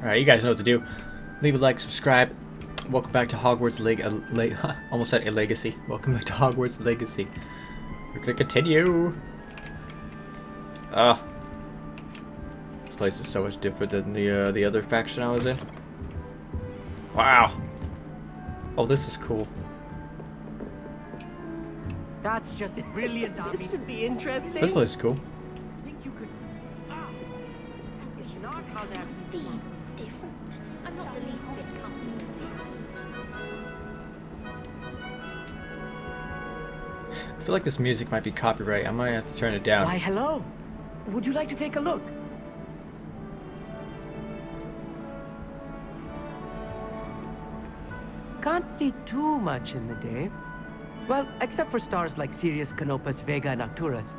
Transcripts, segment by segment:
Alright, you guys know what to do. Leave a like, subscribe. Welcome back to Hogwarts almost said a Legacy. Welcome back to Hogwarts Legacy. We're gonna continue. This place is so much different than the other faction I was in. Wow. Oh, this is cool. That's just brilliant, Army. This should be interesting. This place is cool. I think you could. It's not how that's different. I'm not the least bit comfortable. I feel like this music might be copyright. I might have to turn it down. Why, hello. Would you like to take a look? Can't see too much in the day. Well, except for stars like Sirius, Canopus, Vega, and Arcturus.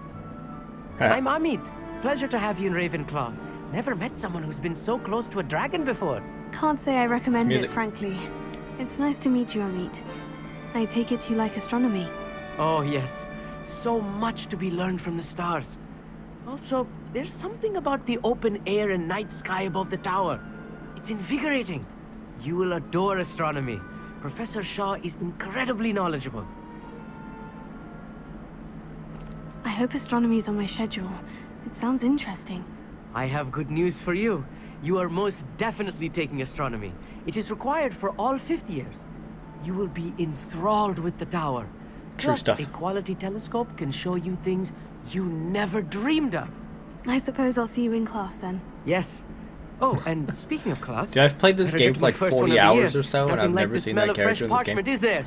I'm Amit. Pleasure to have you in Ravenclaw. Never met someone who's been so close to a dragon before. Can't say I recommend it, frankly. It's nice to meet you, Amit. I take it you like astronomy. Oh, yes. So much to be learned from the stars. Also, there's something about the open air and night sky above the tower. It's invigorating. You will adore astronomy. Professor Shaw is incredibly knowledgeable. I hope astronomy's on my schedule. It sounds interesting. I have good news for you. You are most definitely taking astronomy. It is required for all 5th years. You will be enthralled with the tower. True stuff. A quality telescope can show you things you never dreamed of. I suppose I'll see you in class then. Yes. Oh, and speaking of class... Dude, I've played this game for like 40 hours or so, and I've never seen that character in this game. Is there?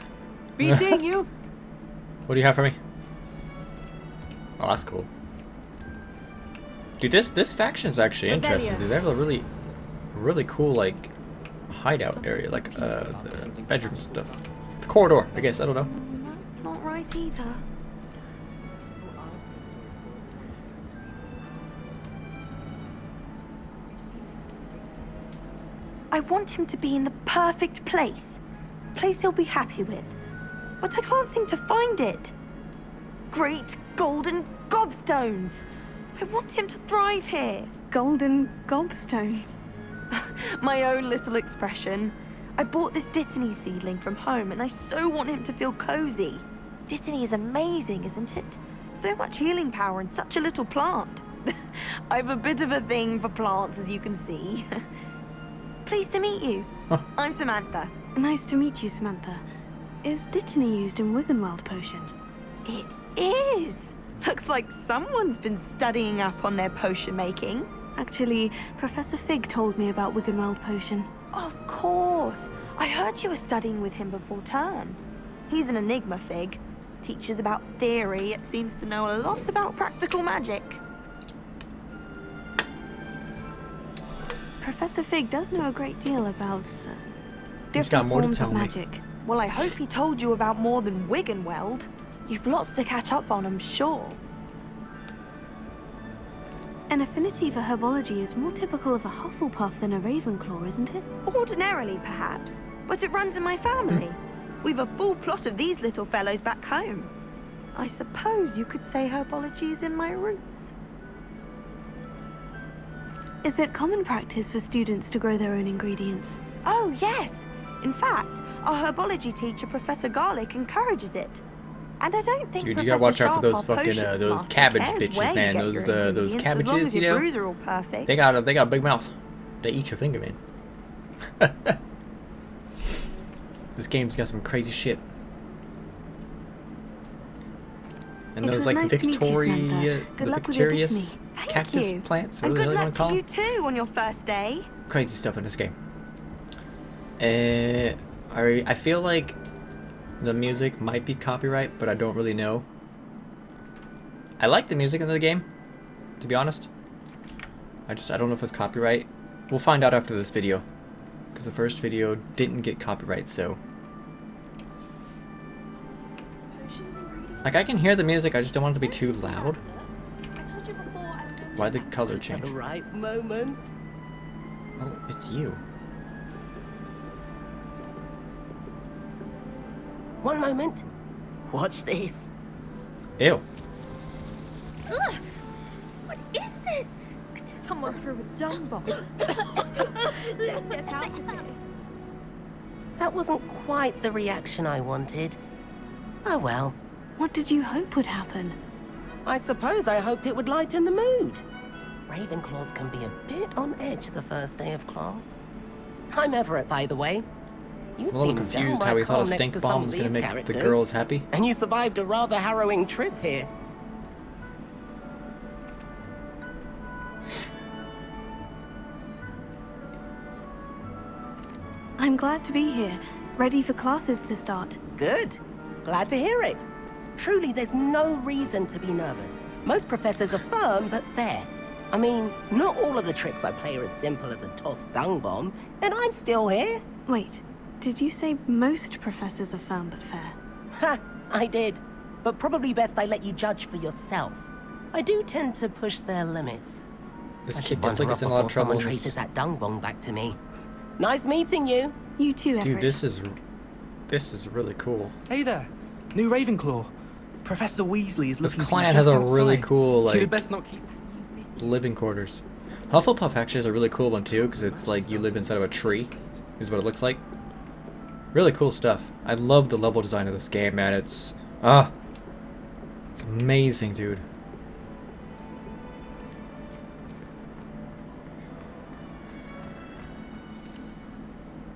Be seeing you. What do you have for me? Oh, that's cool. Dude, this faction's actually interesting. Dude, they have a really cool like hideout area, like the bedroom and stuff. The corridor, I guess. I don't know. That's not right either. I want him to be in the perfect place. A place he'll be happy with. But I can't seem to find it. Great golden gobstones! I want him to thrive here. Golden gobstones? My own little expression. I bought this Dittany seedling from home and I so want him to feel cozy. Dittany is amazing, isn't it? So much healing power in such a little plant. I have a bit of a thing for plants, as you can see. Pleased to meet you. Huh. I'm Samantha. Nice to meet you, Samantha. Is Dittany used in Wiggenweld potion? It is. Looks like someone's been studying up on their potion making. Actually, Professor Fig told me about Wiggenweld potion. Of course. I heard you were studying with him before term. He's an enigma, Fig. Teaches about theory, it seems to know a lot about practical magic. Professor Fig does know a great deal about different forms of magic. Well, I hope he told you about more than Wiggenweld. You've lots to catch up on, I'm sure. An affinity for herbology is more typical of a Hufflepuff than a Ravenclaw, isn't it? Ordinarily, perhaps, but it runs in my family. We've a full plot of these little fellows back home. I suppose you could say herbology is in my roots. Is it common practice for students to grow their own ingredients? Oh, yes. In fact, our herbology teacher, Professor Garlick, encourages it. And I don't think Dude, you gotta watch out for those fucking those cabbage bitches, man. Those cabbages, you know. Are all perfect. They got a big mouth. They eat your finger, man. This game's got some crazy shit. And those like nice Victorious cactus plants. And good really luck to you too on your first day. Crazy stuff in this game. I feel like the music might be copyright, but I don't really know. I like the music in the game, to be honest. I don't know if it's copyright. We'll find out after this video, because the first video didn't get copyright, so. Like, I can hear the music, I just don't want it to be too loud. Why the color change? The right moment. Oh, it's you. One moment. Watch this. Ew. Ugh! What is this? It Someone threw a dung bomb. Let's get out of here. That wasn't quite the reaction I wanted. Oh well. What did you hope would happen? I suppose I hoped it would lighten the mood. Ravenclaws can be a bit on edge the first day of class. I'm Everett, by the way. You I'm a little seem confused how downright he thought a calm next stink to bomb some was of going to these make the characters. girls happy. And you survived a rather harrowing trip here. I'm glad to be here, ready for classes to start. Good. Glad to hear it. Truly, there's no reason to be nervous. Most professors are firm but fair. I mean, not all of the tricks I play are as simple as a tossed dung bomb, and I'm still here. Wait, did you say most professors are firm but fair? Ha, I did. But probably best I let you judge for yourself. I do tend to push their limits. This I kid should definitely wander gets up in a lot of before trouble. someone in traces this- that dung bomb back to me. Nice meeting you. You too, Everett. Dude, this is really cool. Hey there, new Ravenclaw. Professor Weasley is This looking for you clan just has a outside. really cool, like, You'd best not keep. living quarters. Hufflepuff actually is a really cool one too, because it's like you live inside of a tree, is what it looks like. Really cool stuff. I love the level design of this game, man. It's amazing, dude.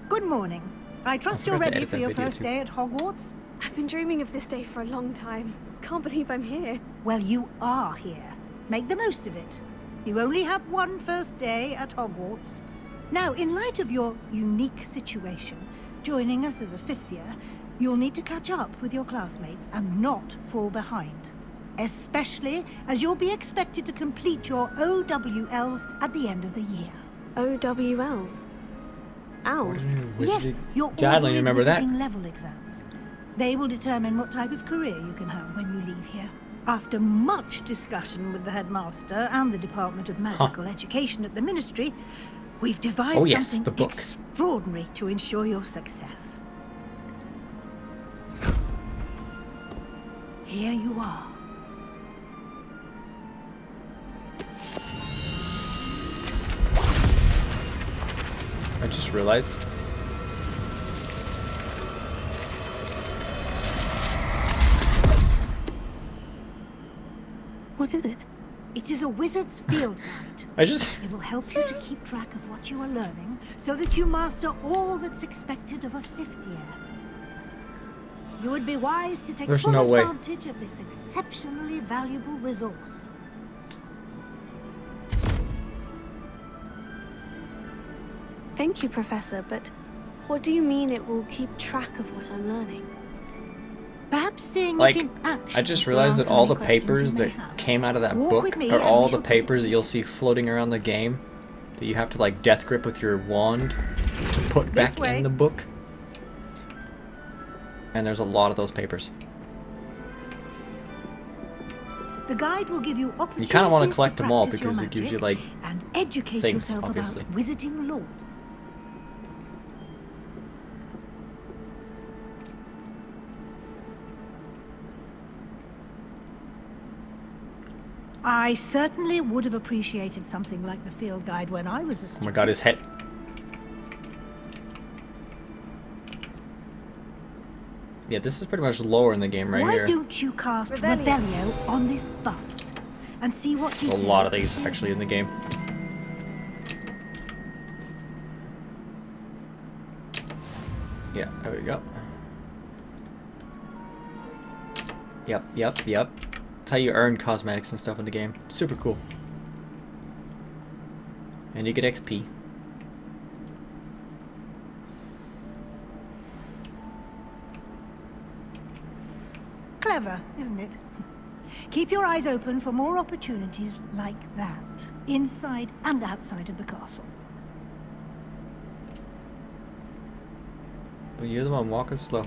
Good morning. I trust you're forgot to ready edit for that your video first too. day at Hogwarts? I've been dreaming of this day for a long time. Can't believe I'm here. Well, you are here. Make the most of it. You only have one first day at Hogwarts. Now, in light of your unique situation, joining us as a fifth year, you'll need to catch up with your classmates and not fall behind. Especially as you'll be expected to complete your OWLs at the end of the year. OWLs? Owls? Yes, your God, I don't ordinary remember that. wizarding level exams. They will determine what type of career you can have when you leave here. After much discussion with the headmaster and the Department of Magical Education at the Ministry, we've devised Oh, yes, something the book. extraordinary to ensure your success. Here you are. I just realized. What is it? It is a wizard's field guide. It will help you to keep track of what you are learning so that you master all that's expected of a fifth year. You would be wise to take There's full no way. advantage of this exceptionally valuable resource. Thank you, Professor, but what do you mean it will keep track of what I'm learning? Perhaps seeing Like, it in action I just will realized that answer all any the questions papers you may that have. came out of that Walk book with me are and all we the shall papers that you'll proceed. see floating around the game that you have to like death grip with your wand to put back way. in the book. And there's a lot of those papers. The guide will give you opportunities You kind of want to to collect them all practice your because it gives you like magic and educate things, yourself obviously. about wizarding lore. I certainly would have appreciated something like the field guide when I was a oh student. my god, his head. Yeah, this is pretty much lore in the game right Why here. don't you cast Revelio on this bust and see what A details lot of they these give? actually in the game. Yeah, there we go. Yep. That's how you earn cosmetics and stuff in the game. Super cool. And you get XP. Clever, isn't it? Keep your eyes open for more opportunities like that, inside and outside of the castle. But you're the one walking slow.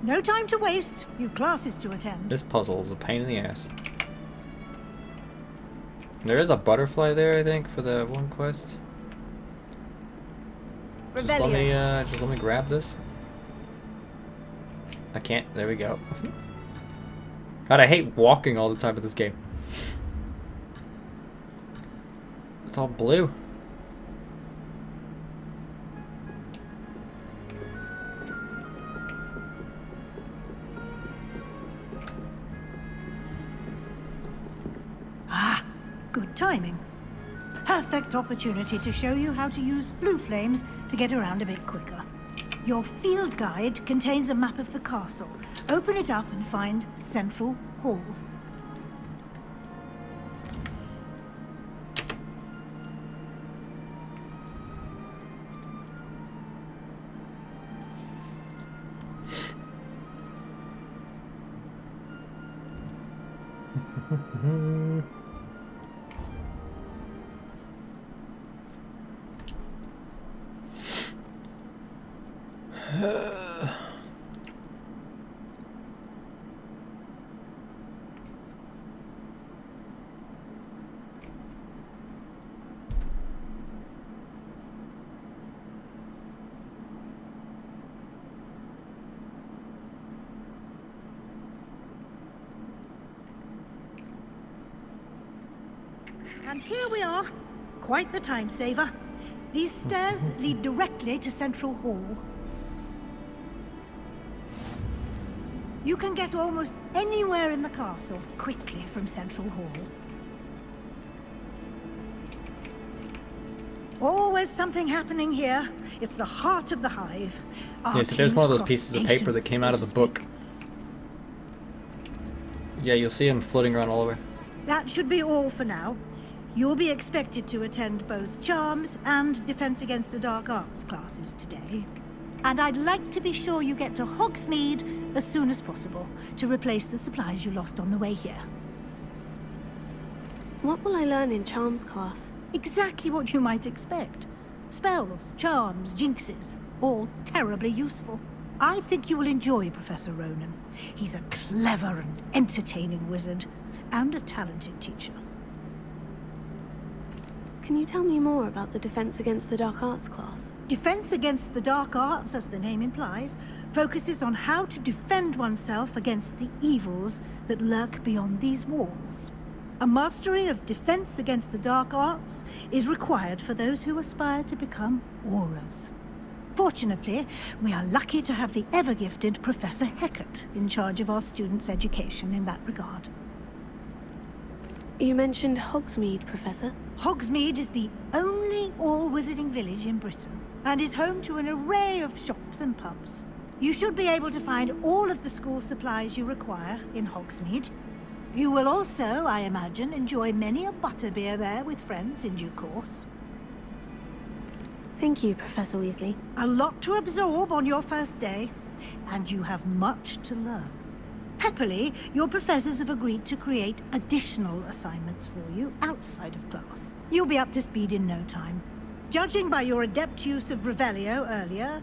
No time to waste. You've classes to attend. This puzzle is a pain in the ass. There is a butterfly there, I think, for the one quest. Just let me grab this. I can't. There we go. God, I hate walking all the time in this game. It's all blue. Ah, good timing. Perfect opportunity to show you how to use flue flames to get around a bit quicker. Your field guide contains a map of the castle. Open it up and find Central Hall. And here we are. Quite the time saver. These stairs lead directly to Central Hall. You can get almost anywhere in the castle quickly from Central Hall. Always something happening here. It's the heart of the hive. Yeah, so there's one of those pieces of paper that came out of the book. Yeah, you'll see them floating around all over. That should be all for now. You'll be expected to attend both Charms and Defense Against the Dark Arts classes today. And I'd like to be sure you get to Hogsmeade as soon as possible to replace the supplies you lost on the way here. What will I learn in Charms class? Exactly what you might expect. Spells, charms, jinxes, all terribly useful. I think you will enjoy Professor Ronan. He's a clever and entertaining wizard, and a talented teacher. Can you tell me more about the Defense Against the Dark Arts class? Defense Against the Dark Arts, as the name implies, focuses on how to defend oneself against the evils that lurk beyond these walls. A mastery of Defense Against the Dark Arts is required for those who aspire to become Auras. Fortunately, we are lucky to have the ever-gifted Professor Hecat in charge of our students' education in that regard. You mentioned Hogsmeade, Professor. Hogsmeade is the only all-wizarding village in Britain, and is home to an array of shops and pubs. You should be able to find all of the school supplies you require in Hogsmeade. You will also, I imagine, enjoy many a butterbeer there with friends in due course. Thank you, Professor Weasley. A lot to absorb on your first day, and you have much to learn. Happily, your professors have agreed to create additional assignments for you outside of class. You'll be up to speed in no time. Judging by your adept use of Revelio earlier,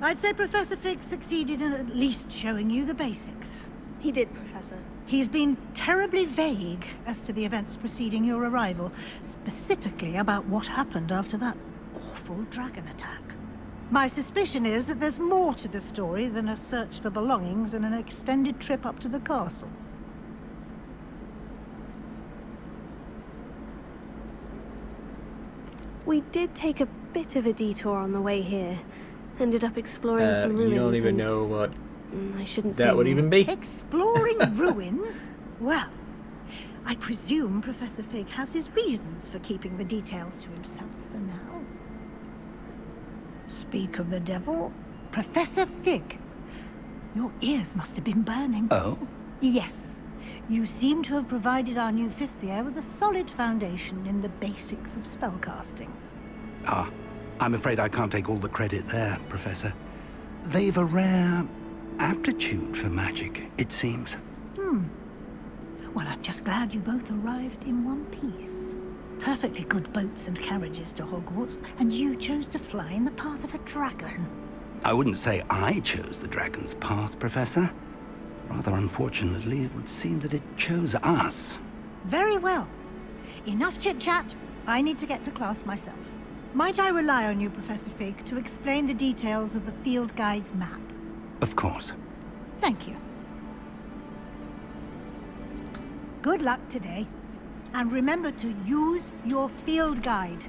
I'd say Professor Fig succeeded in at least showing you the basics. He did, Professor. He's been terribly vague as to the events preceding your arrival, specifically about what happened after that awful dragon attack. My suspicion is that there's more to the story than a search for belongings and an extended trip up to the castle. We did take a bit of a detour on the way here. Ended up exploring some ruins. You don't even know what I shouldn't say that would even be. Exploring ruins? Well, I presume Professor Fig has his reasons for keeping the details to himself for now. Speak of the devil, Professor Fig. Your ears must have been burning. Oh? Yes. You seem to have provided our new fifth year with a solid foundation in the basics of spellcasting. Ah, I'm afraid I can't take all the credit there, Professor. They've a rare aptitude for magic, it seems. Well, I'm just glad you both arrived in one piece. Perfectly good boats and carriages to Hogwarts, and you chose to fly in the path of a dragon. I wouldn't say I chose the dragon's path, Professor. Rather unfortunately, it would seem that it chose us. Very well. Enough chit-chat. I need to get to class myself. Might I rely on you, Professor Fig, to explain the details of the field guide's map? Of course. Thank you. Good luck today. And remember to use your field guide.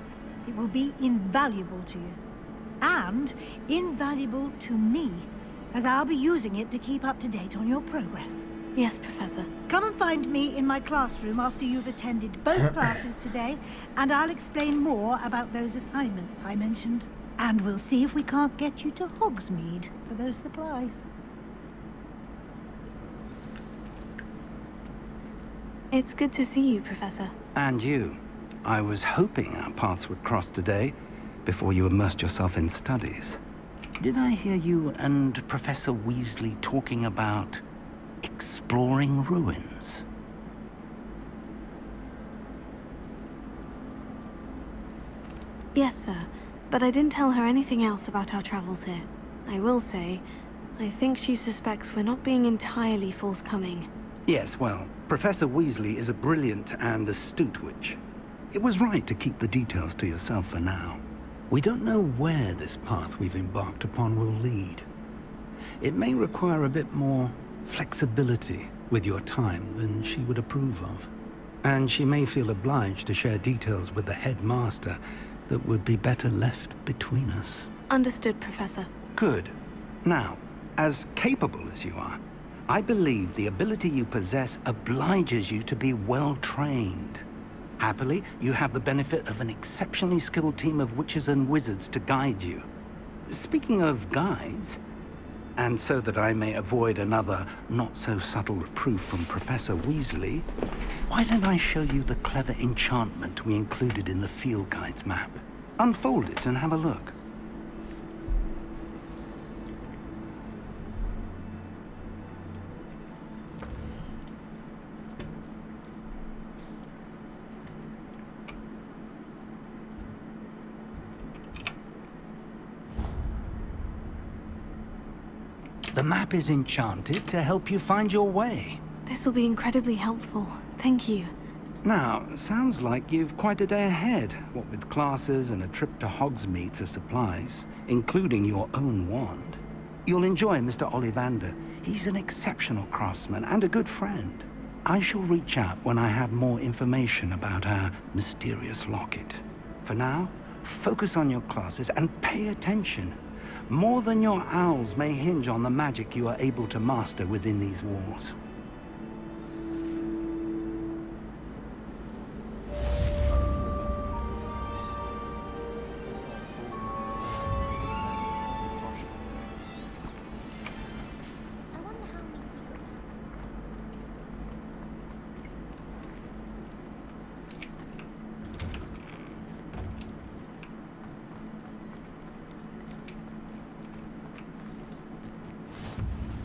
It will be invaluable to you. And invaluable to me, as I'll be using it to keep up to date on your progress. Yes, Professor. Come and find me in my classroom after you've attended both classes today, and I'll explain more about those assignments I mentioned. And we'll see if we can't get you to Hogsmeade for those supplies. It's good to see you, Professor. And you. I was hoping our paths would cross today, before you immersed yourself in studies. Did I hear you and Professor Weasley talking about exploring ruins? Yes, sir. But I didn't tell her anything else about our travels here. I will say, I think she suspects we're not being entirely forthcoming. Yes, well, Professor Weasley is a brilliant and astute witch. It was right to keep the details to yourself for now. We don't know where this path we've embarked upon will lead. It may require a bit more flexibility with your time than she would approve of. And she may feel obliged to share details with the headmaster that would be better left between us. Understood, Professor. Good. Now, as capable as you are, I believe the ability you possess obliges you to be well-trained. Happily, you have the benefit of an exceptionally skilled team of witches and wizards to guide you. Speaking of guides, and so that I may avoid another not-so-subtle reproof from Professor Weasley, why don't I show you the clever enchantment we included in the field guide's map? Unfold it and have a look. The map is enchanted to help you find your way. This will be incredibly helpful. Thank you. Now, sounds like you've quite a day ahead, what with classes and a trip to Hogsmeade for supplies, including your own wand. You'll enjoy Mr. Ollivander. He's an exceptional craftsman and a good friend. I shall reach out when I have more information about our mysterious locket. For now, focus on your classes and pay attention. More than your owls may hinge on the magic you are able to master within these walls.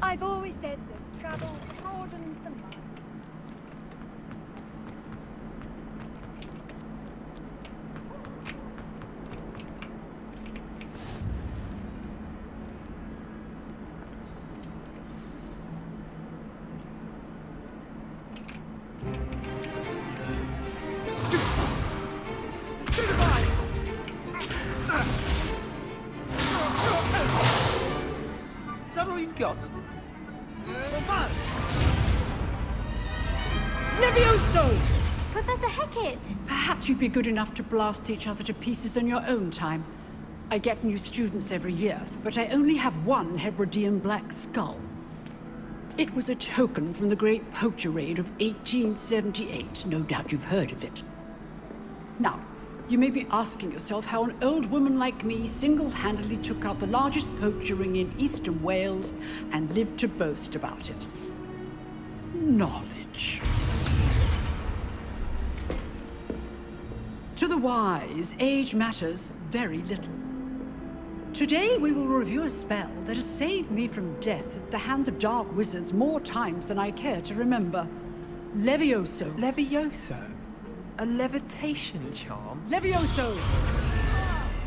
I've always said that travel broadens the mind. Is that all you've got? Levioso! Professor Hecat! Perhaps you'd be good enough to blast each other to pieces in your own time. I get new students every year, but I only have one Hebridean black skull. It was a token from the Great Poacher Raid of 1878. No doubt you've heard of it. Now, you may be asking yourself how an old woman like me single-handedly took out the largest poacher ring in eastern Wales and lived to boast about it. Knowledge. To the wise, age matters very little. Today we will review a spell that has saved me from death at the hands of dark wizards more times than I care to remember. Levioso. Levioso? A levitation charm? Levioso!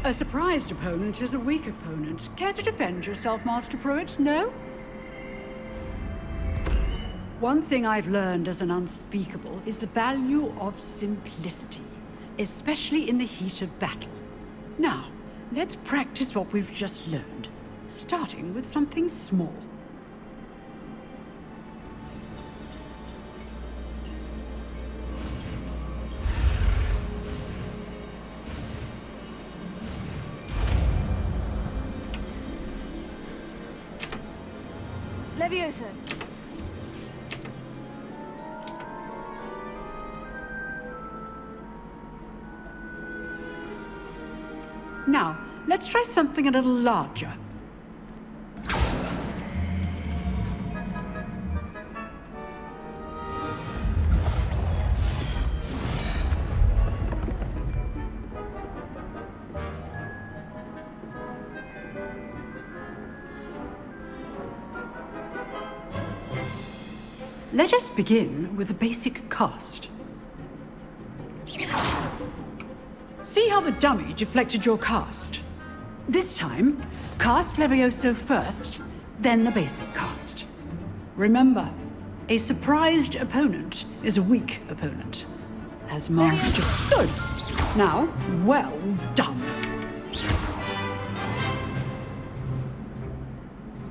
A surprised opponent is a weak opponent. Care to defend yourself, Master Pruitt? No? One thing I've learned as an unspeakable is the value of simplicity, especially in the heat of battle. Now, let's practice what we've just learned, starting with something small. Leviosa! Now, let's try something a little larger. Let us begin with the basic cast. See how the dummy deflected your cast? This time, cast Levioso first, then the basic cast. Remember, a surprised opponent is a weak opponent. As master... Good! Now, well done.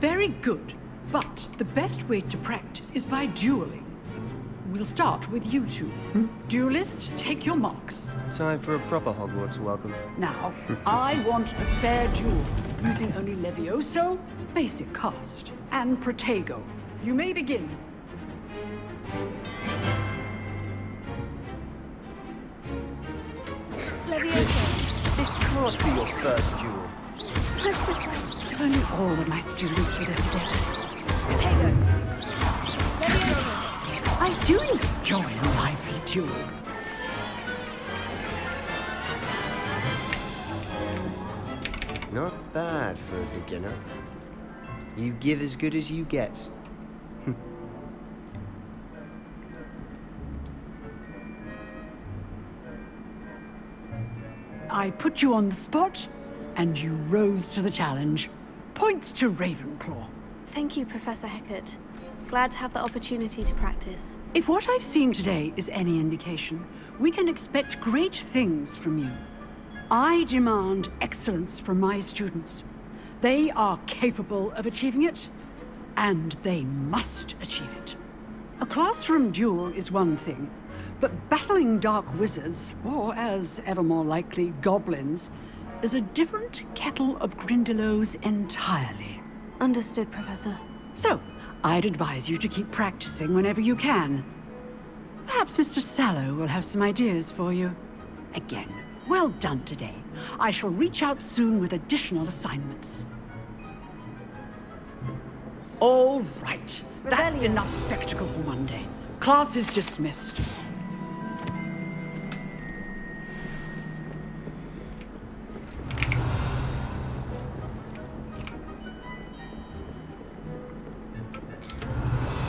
Very good. But the best way to practice is by dueling. We'll start with you two. Duelists, take your marks. Time for a proper Hogwarts welcome. Now, I want a fair duel, using only Levioso, basic cast, and Protego. You may begin. Leviosa! This can't be your first duel. If only all of my students were this fit. Protego! Leviosa! I do enjoy a lively duel. Not bad for a beginner. You give as good as you get. I put you on the spot, and you rose to the challenge. Points to Ravenclaw. Thank you, Professor Hecat. Glad to have the opportunity to practice. If what I've seen today is any indication, we can expect great things from you. I demand excellence from my students. They are capable of achieving it, and they must achieve it. A classroom duel is one thing, but battling dark wizards, or as ever more likely, goblins, is a different kettle of Grindylows entirely. Understood, Professor. So, I'd advise you to keep practicing whenever you can. Perhaps Mr. Sallow will have some ideas for you. Again, well done today. I shall reach out soon with additional assignments. All right. That's Rebellion. enough spectacle for one day. Class is dismissed.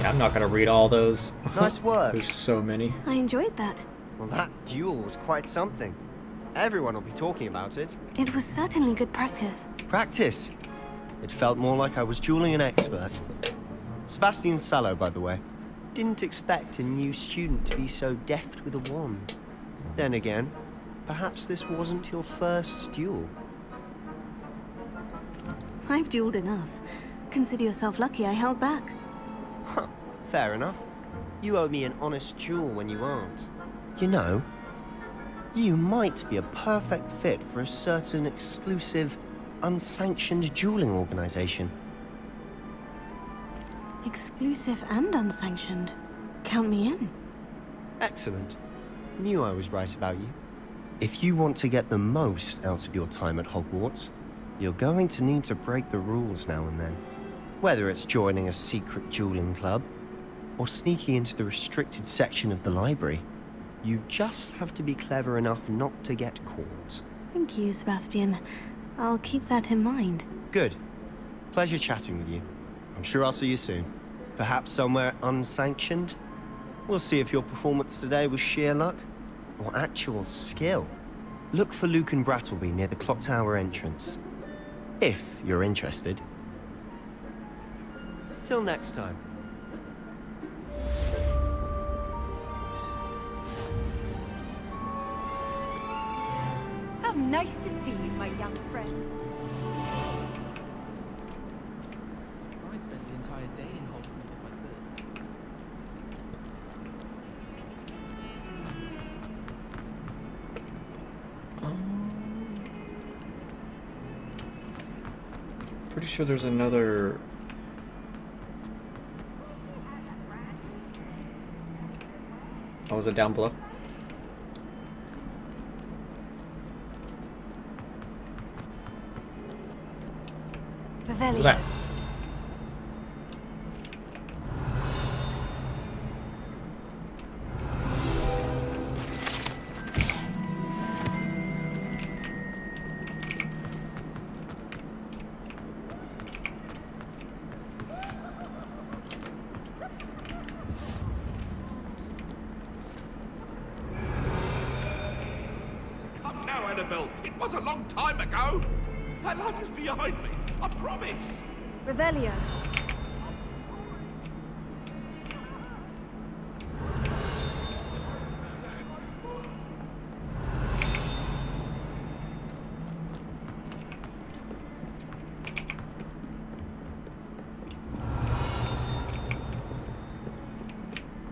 Yeah, I'm not gonna read all those. Nice work. There's so many. I enjoyed that. Well, that duel was quite something. Everyone will be talking about it. It was certainly good practice. Practice. It felt more like I was dueling an expert. Sebastian Sallow, by the way. Didn't expect a new student to be so deft with a wand. Then again, perhaps this wasn't your first duel. I've dueled enough. Consider yourself lucky I held back. Huh, fair enough. You owe me an honest duel when you aren't. You know, you might be a perfect fit for a certain exclusive, unsanctioned dueling organization. Exclusive and unsanctioned. Count me in. Excellent. Knew I was right about you. If you want to get the most out of your time at Hogwarts, you're going to need to break the rules now and then. Whether it's joining a secret dueling club, or sneaking into the restricted section of the library, you just have to be clever enough not to get caught. Thank you, Sebastian. I'll keep that in mind. Good. Pleasure chatting with you. I'm sure I'll see you soon. Perhaps somewhere unsanctioned? We'll see if your performance today was sheer luck, or actual skill. Look for Luke and Brattleby near the clock tower entrance. If you're interested. Till next time. How nice to see you, my young friend. I spent the entire day in Hogsmeade if I Pretty sure there's another Oh, was it down below? What's that? Now, Annabelle, it was a long time ago. That life is behind me, I promise. Revelio.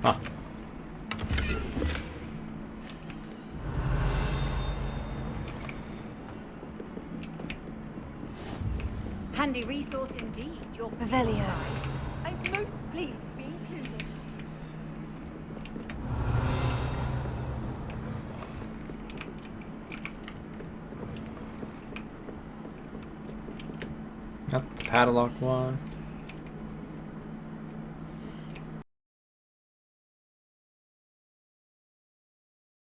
Huh. Handy resource indeed, your Revelio. I'm most pleased to be included. Yep, padlock one.